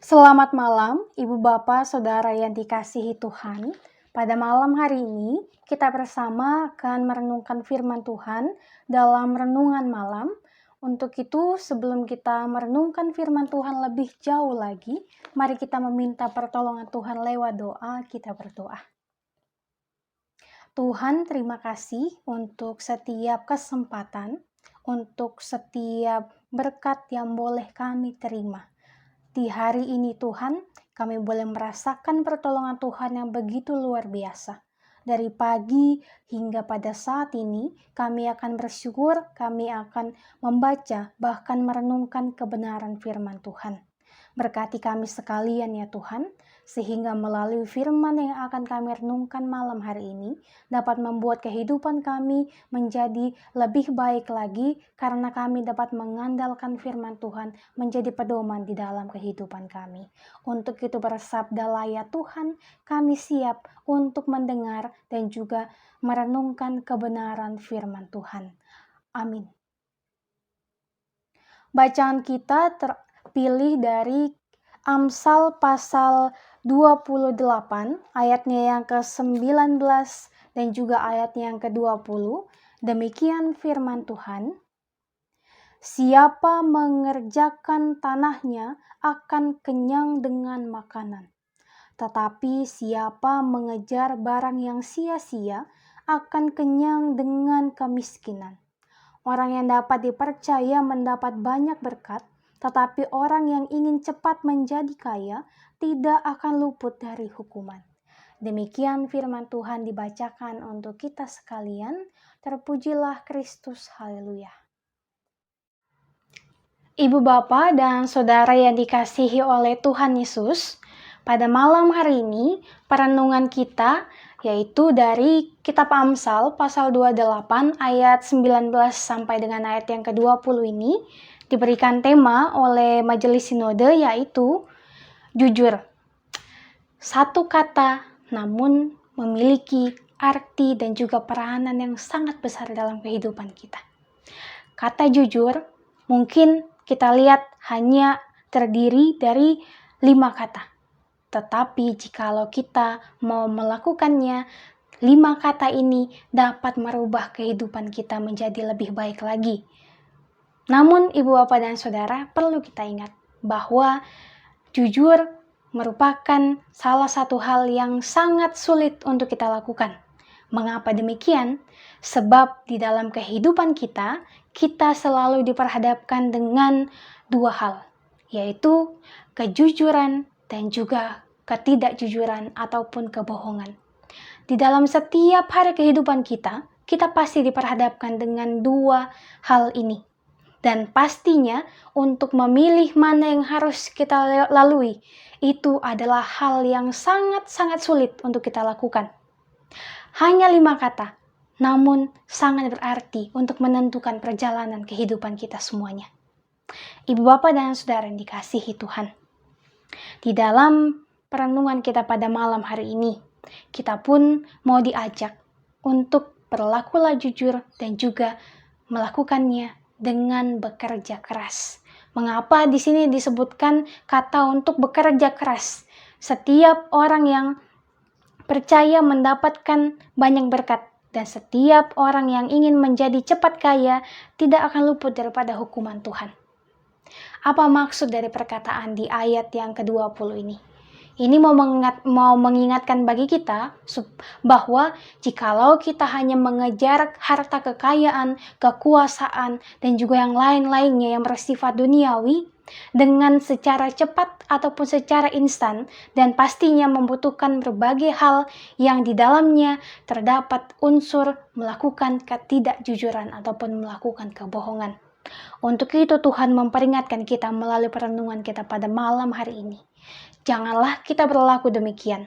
Selamat malam, Ibu Bapak, Saudara yang dikasihi Tuhan. Pada malam hari ini, kita bersama akan merenungkan firman Tuhan dalam renungan malam. Untuk itu, sebelum kita merenungkan firman Tuhan lebih jauh lagi, mari kita meminta pertolongan Tuhan lewat doa. Kita berdoa. Tuhan, terima kasih untuk setiap kesempatan, untuk setiap berkat yang boleh kami terima. Di hari ini Tuhan, kami boleh merasakan pertolongan Tuhan yang begitu luar biasa. Dari pagi hingga pada saat ini, kami akan bersyukur, kami akan membaca, bahkan merenungkan kebenaran firman Tuhan. Berkati kami sekalian ya Tuhan, sehingga melalui firman yang akan kami renungkan malam hari ini, dapat membuat kehidupan kami menjadi lebih baik lagi, karena kami dapat mengandalkan firman Tuhan menjadi pedoman di dalam kehidupan kami. Untuk itu bersabdalah ya Tuhan, kami siap untuk mendengar dan juga merenungkan kebenaran firman Tuhan. Amin. Bacaan kita terpilih dari Amsal pasal 28 ayatnya yang ke-19 dan juga ayatnya yang ke-20. Demikian firman Tuhan. Siapa mengerjakan tanahnya akan kenyang dengan makanan. Tetapi siapa mengejar barang yang sia-sia akan kenyang dengan kemiskinan. Orang yang dapat dipercaya mendapat banyak berkat, tetapi orang yang ingin cepat menjadi kaya tidak akan luput dari hukuman. Demikian firman Tuhan dibacakan untuk kita sekalian. Terpujilah Kristus, haleluya. Ibu Bapak dan Saudara yang dikasihi oleh Tuhan Yesus, pada malam hari ini perenungan kita yaitu dari kitab Amsal pasal 28 ayat 19 sampai dengan ayat yang ke-20 ini diberikan tema oleh Majelis Sinode yaitu jujur. Satu kata namun memiliki arti dan juga peranan yang sangat besar dalam kehidupan kita. Kata jujur mungkin kita lihat hanya terdiri dari 5 kata. Tetapi jikalau kita mau melakukannya, 5 kata ini dapat merubah kehidupan kita menjadi lebih baik lagi. Namun Ibu Bapak dan Saudara perlu kita ingat bahwa jujur merupakan salah satu hal yang sangat sulit untuk kita lakukan. Mengapa demikian? Sebab di dalam kehidupan kita selalu diperhadapkan dengan 2 hal, yaitu kejujuran dan juga ketidakjujuran ataupun kebohongan. Di dalam setiap hari kehidupan kita pasti diperhadapkan dengan 2 hal ini. Dan pastinya untuk memilih mana yang harus kita lalui, itu adalah hal yang sangat-sangat sulit untuk kita lakukan. Hanya 5 kata, namun sangat berarti untuk menentukan perjalanan kehidupan kita semuanya. Ibu Bapak dan Saudara yang dikasihi Tuhan, di dalam perenungan kita pada malam hari ini, kita pun mau diajak untuk berlakulah jujur dan juga melakukannya dengan bekerja keras. Mengapa di sini disebutkan kata untuk bekerja keras? Setiap orang yang percaya mendapatkan banyak berkat, dan setiap orang yang ingin menjadi cepat kaya tidak akan luput daripada hukuman Tuhan. Apa maksud dari perkataan di ayat yang ke-20 ini? Ini mau mengingatkan bagi kita bahwa jikalau kita hanya mengejar harta kekayaan, kekuasaan, dan juga yang lain-lainnya yang bersifat duniawi dengan secara cepat ataupun secara instan, dan pastinya membutuhkan berbagai hal yang di dalamnya terdapat unsur melakukan ketidakjujuran ataupun melakukan kebohongan. Untuk itu Tuhan memperingatkan kita melalui perenungan kita pada malam hari ini. Janganlah kita berlaku demikian.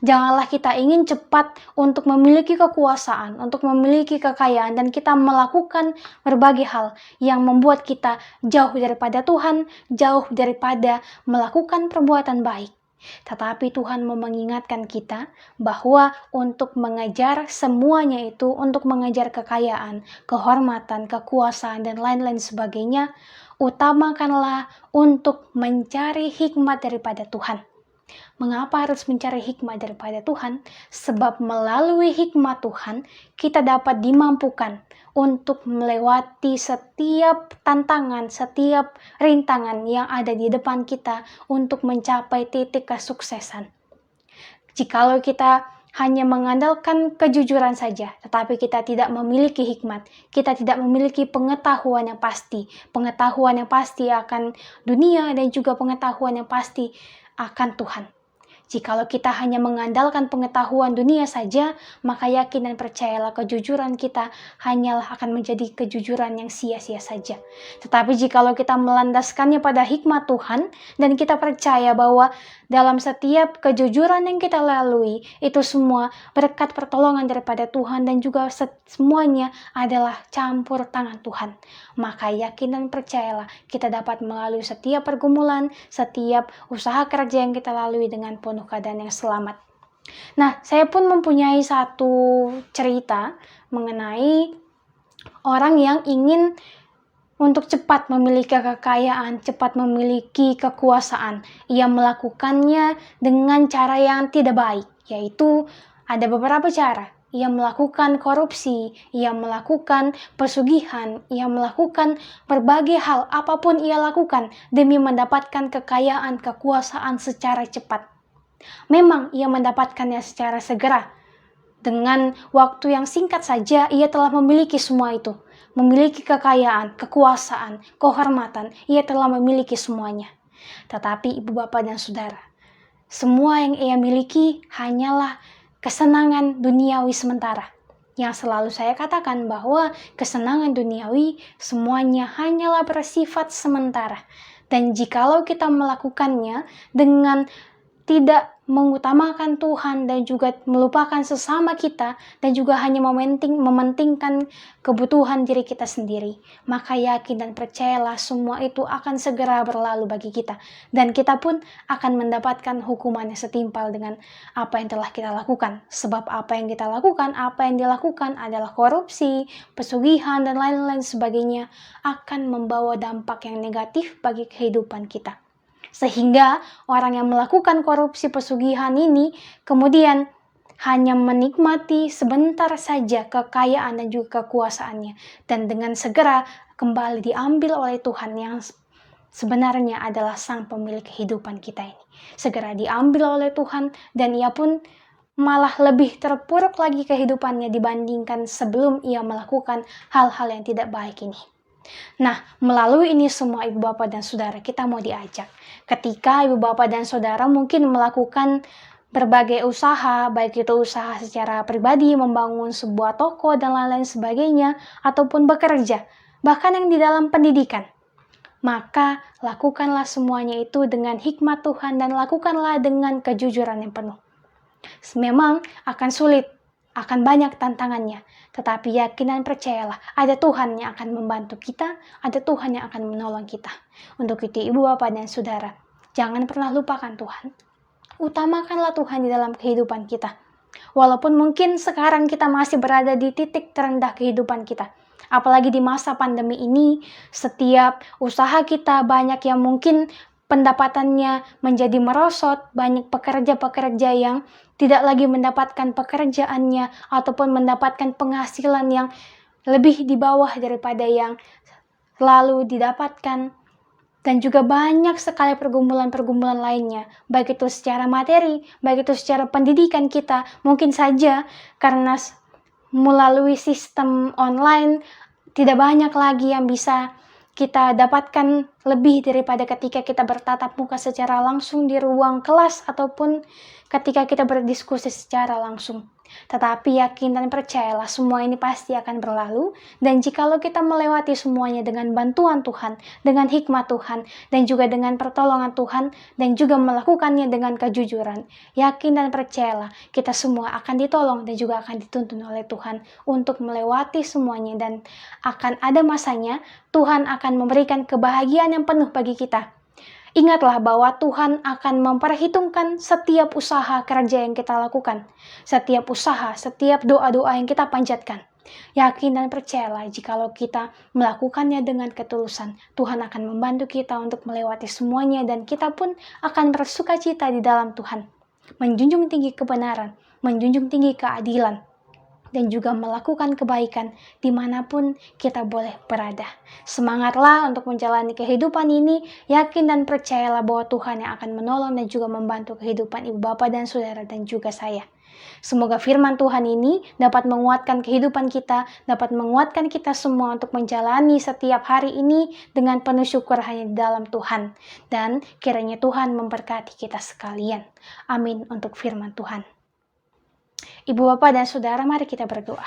Janganlah kita ingin cepat untuk memiliki kekuasaan, untuk memiliki kekayaan, dan kita melakukan berbagai hal yang membuat kita jauh daripada Tuhan, jauh daripada melakukan perbuatan baik. Tetapi Tuhan mau mengingatkan kita bahwa untuk mengejar semuanya itu, untuk mengejar kekayaan, kehormatan, kekuasaan, dan lain-lain sebagainya, utamakanlah untuk mencari hikmat daripada Tuhan. Mengapa harus mencari hikmat daripada Tuhan? Sebab melalui hikmat Tuhan, kita dapat dimampukan untuk melewati setiap tantangan, setiap rintangan yang ada di depan kita untuk mencapai titik kesuksesan. Jikalau kita hanya mengandalkan kejujuran saja, tetapi kita tidak memiliki hikmat, kita tidak memiliki pengetahuan yang pasti akan dunia dan juga pengetahuan yang pasti akan Tuhan. Jikalau kita hanya mengandalkan pengetahuan dunia saja, maka yakin dan percayalah kejujuran kita hanyalah akan menjadi kejujuran yang sia-sia saja. Tetapi jikalau kita melandaskannya pada hikmat Tuhan, dan kita percaya bahwa dalam setiap kejujuran yang kita lalui, itu semua berkat pertolongan daripada Tuhan dan juga semuanya adalah campur tangan Tuhan. Maka yakin dan percayalah kita dapat melalui setiap pergumulan, setiap usaha kerja yang kita lalui dengan penuh keadaan yang selamat. Nah, saya pun mempunyai satu cerita mengenai orang yang ingin untuk cepat memiliki kekayaan, cepat memiliki kekuasaan. Ia melakukannya dengan cara yang tidak baik, yaitu ada beberapa cara. Ia melakukan korupsi, ia melakukan pesugihan, ia melakukan berbagai hal, apapun ia lakukan demi mendapatkan kekayaan, kekuasaan secara cepat. Memang ia mendapatkannya secara segera. Dengan waktu yang singkat saja, ia telah memiliki semua itu. Memiliki kekayaan, kekuasaan, kehormatan, ia telah memiliki semuanya. Tetapi ibu bapak dan saudara, semua yang ia miliki hanyalah kesenangan duniawi sementara. Yang selalu saya katakan bahwa kesenangan duniawi semuanya hanyalah bersifat sementara. Dan jikalau kita melakukannya dengan tidak mengutamakan Tuhan dan juga melupakan sesama kita dan juga hanya mementingkan kebutuhan diri kita sendiri, maka yakin dan percayalah semua itu akan segera berlalu bagi kita dan kita pun akan mendapatkan hukuman yang setimpal dengan apa yang telah kita lakukan. Sebab apa yang kita lakukan, apa yang dilakukan adalah korupsi, pesugihan dan lain-lain sebagainya akan membawa dampak yang negatif bagi kehidupan kita. Sehingga orang yang melakukan korupsi pesugihan ini kemudian hanya menikmati sebentar saja kekayaan dan juga kekuasaannya. Dan dengan segera kembali diambil oleh Tuhan yang sebenarnya adalah sang pemilik kehidupan kita ini. Segera diambil oleh Tuhan dan ia pun malah lebih terpuruk lagi kehidupannya dibandingkan sebelum ia melakukan hal-hal yang tidak baik ini. Nah, melalui ini semua ibu bapak dan saudara, kita mau diajak. Ketika ibu bapak dan saudara mungkin melakukan berbagai usaha, baik itu usaha secara pribadi, membangun sebuah toko dan lain-lain sebagainya, ataupun bekerja, bahkan yang di dalam pendidikan, maka lakukanlah semuanya itu dengan hikmat Tuhan dan lakukanlah dengan kejujuran yang penuh. Memang akan sulit, akan banyak tantangannya, tetapi yakin dan percayalah ada Tuhan yang akan membantu kita, ada Tuhan yang akan menolong kita. Untuk itu ibu bapak dan saudara, jangan pernah lupakan Tuhan. Utamakanlah Tuhan di dalam kehidupan kita. Walaupun mungkin sekarang kita masih berada di titik terendah kehidupan kita. Apalagi di masa pandemi ini, setiap usaha kita banyak yang mungkin pendapatannya menjadi merosot, banyak pekerja-pekerja yang tidak lagi mendapatkan pekerjaannya ataupun mendapatkan penghasilan yang lebih di bawah daripada yang lalu didapatkan. Dan juga banyak sekali pergumulan-pergumulan lainnya, baik itu secara materi, baik itu secara pendidikan kita. Mungkin saja karena melalui sistem online tidak banyak lagi yang bisa kita dapatkan lebih daripada ketika kita bertatap muka secara langsung di ruang kelas ataupun ketika kita berdiskusi secara langsung. Tetapi yakin dan percayalah semua ini pasti akan berlalu, dan jikalau kita melewati semuanya dengan bantuan Tuhan, dengan hikmat Tuhan, dan juga dengan pertolongan Tuhan, dan juga melakukannya dengan kejujuran, yakin dan percayalah kita semua akan ditolong dan juga akan dituntun oleh Tuhan untuk melewati semuanya, dan akan ada masanya Tuhan akan memberikan kebahagiaan yang penuh bagi kita. Ingatlah bahwa Tuhan akan memperhitungkan setiap usaha kerja yang kita lakukan, setiap usaha, setiap doa-doa yang kita panjatkan. Yakin dan percayalah jikalau kita melakukannya dengan ketulusan, Tuhan akan membantu kita untuk melewati semuanya dan kita pun akan bersukacita di dalam Tuhan. Menjunjung tinggi kebenaran, menjunjung tinggi keadilan, dan juga melakukan kebaikan dimanapun kita boleh berada. Semangatlah untuk menjalani kehidupan ini, yakin dan percayalah bahwa Tuhan yang akan menolong dan juga membantu kehidupan ibu bapak dan saudara dan juga saya. Semoga firman Tuhan ini dapat menguatkan kehidupan kita, dapat menguatkan kita semua untuk menjalani setiap hari ini dengan penuh syukur hanya di dalam Tuhan. Dan kiranya Tuhan memberkati kita sekalian. Amin untuk firman Tuhan. Ibu bapak dan saudara, mari kita berdoa.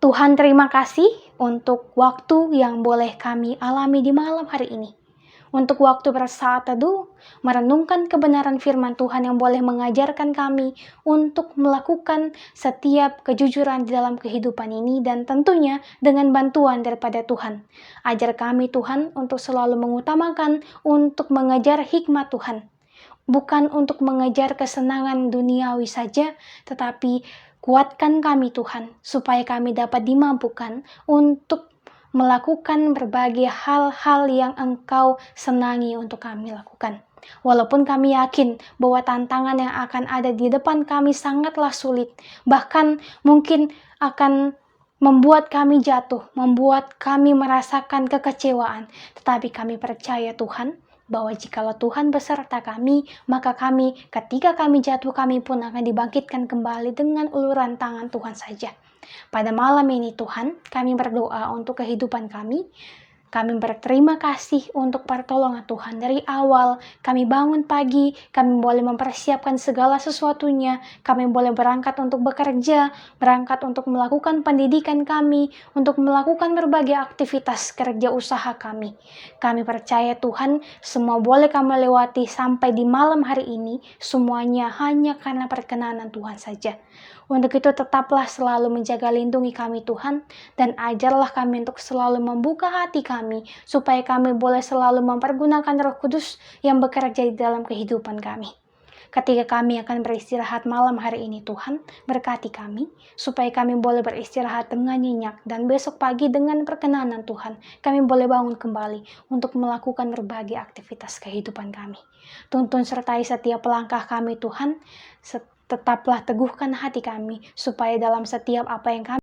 Tuhan, terima kasih untuk waktu yang boleh kami alami di malam hari ini. Untuk waktu bersaat teduh, merenungkan kebenaran firman Tuhan yang boleh mengajarkan kami untuk melakukan setiap kejujuran di dalam kehidupan ini, dan tentunya dengan bantuan daripada Tuhan. Ajar kami Tuhan untuk selalu mengutamakan untuk mengejar hikmat Tuhan. Bukan untuk mengejar kesenangan duniawi saja, tetapi kuatkan kami Tuhan, supaya kami dapat dimampukan untuk melakukan berbagai hal-hal yang Engkau senangi untuk kami lakukan. Walaupun kami yakin bahwa tantangan yang akan ada di depan kami sangatlah sulit, bahkan mungkin akan membuat kami jatuh, membuat kami merasakan kekecewaan. Tetapi kami percaya Tuhan, bahwa jikalau Tuhan beserta kami, maka kami, ketika kami jatuh, kami pun akan dibangkitkan kembali dengan uluran tangan Tuhan saja. Pada malam ini Tuhan, kami berdoa untuk kehidupan kami. Kami berterima kasih untuk pertolongan Tuhan. Dari awal kami bangun pagi, kami boleh mempersiapkan segala sesuatunya. Kami boleh berangkat untuk bekerja, berangkat untuk melakukan pendidikan kami, untuk melakukan berbagai aktivitas kerja usaha kami. Kami percaya Tuhan, semua boleh kami lewati sampai di malam hari ini, semuanya hanya karena perkenanan Tuhan saja. Untuk itu tetaplah selalu menjaga lindungi kami Tuhan, dan ajarlah kami untuk selalu membuka hati kami, supaya kami boleh selalu mempergunakan Roh Kudus yang bekerja di dalam kehidupan kami. Ketika kami akan beristirahat malam hari ini Tuhan, berkati kami, supaya kami boleh beristirahat dengan nyenyak, dan besok pagi dengan perkenanan Tuhan, kami boleh bangun kembali untuk melakukan berbagai aktivitas kehidupan kami. Tuntun sertai setiap langkah kami Tuhan, tetaplah teguhkan hati kami, supaya dalam setiap apa yang kami